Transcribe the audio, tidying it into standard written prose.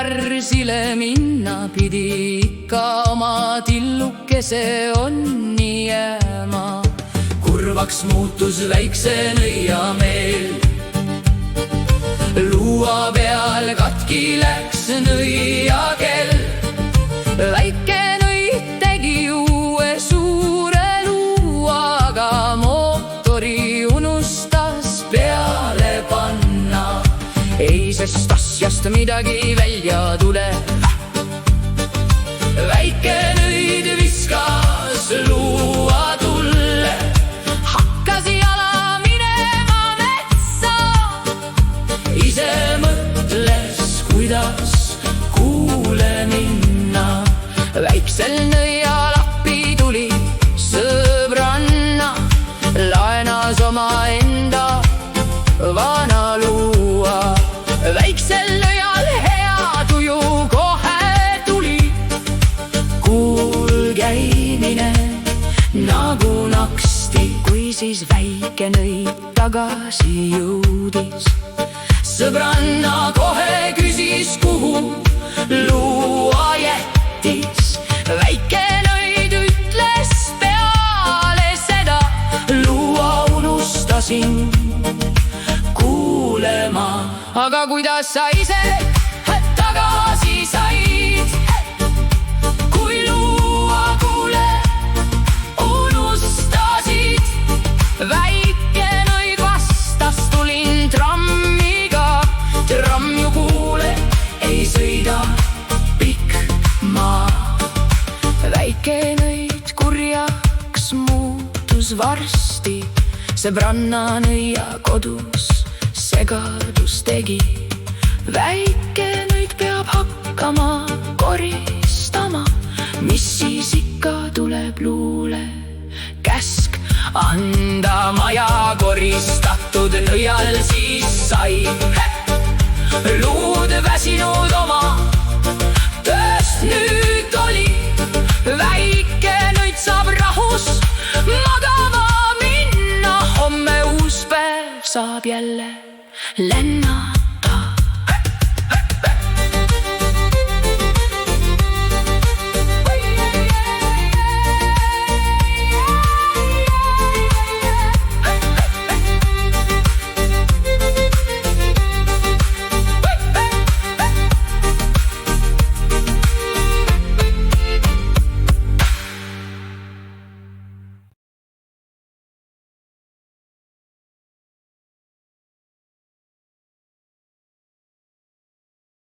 marsile minna pidi, ikka oma tillukese onni jääma. Kurvaks muutus väikse nõia meel, luua peal katki läks nõia kell. Väike nõid tegi uue suure luua, aga mootori unustas peale panna. Ei, sest asjast midagi välja tule. Väike nõid viskas luua tulle, hakkas jala minema metsa. Ise mõtles, kuidas kuule minna. Väiksel nõial appi tuli sõbranna, laenas oma enda vana luua. Väiksel nõial hea tuju kohe tuli, kuul käimine nagu naksti. Kui siis väike nõid tagasi jõudis, sõbranna kohe küsis, kuhu luua jättis. Väike nõid ütles peale seda, luua unustasin kuulema. Aga kuidas sa ise tagasi said, kui luua kuule unustasid? Väike nõid vastas, tulin trammiga. Tramm ju kuule ei sõida pikk maa. Väike nõid kurjaks muutus varsti, sõbranna nõia kodus segadus tegi. Väike nõid peab hakkama koristama, mis siis ikka tuleb luule käsk anda. Maja koristatud nõial siis sai luud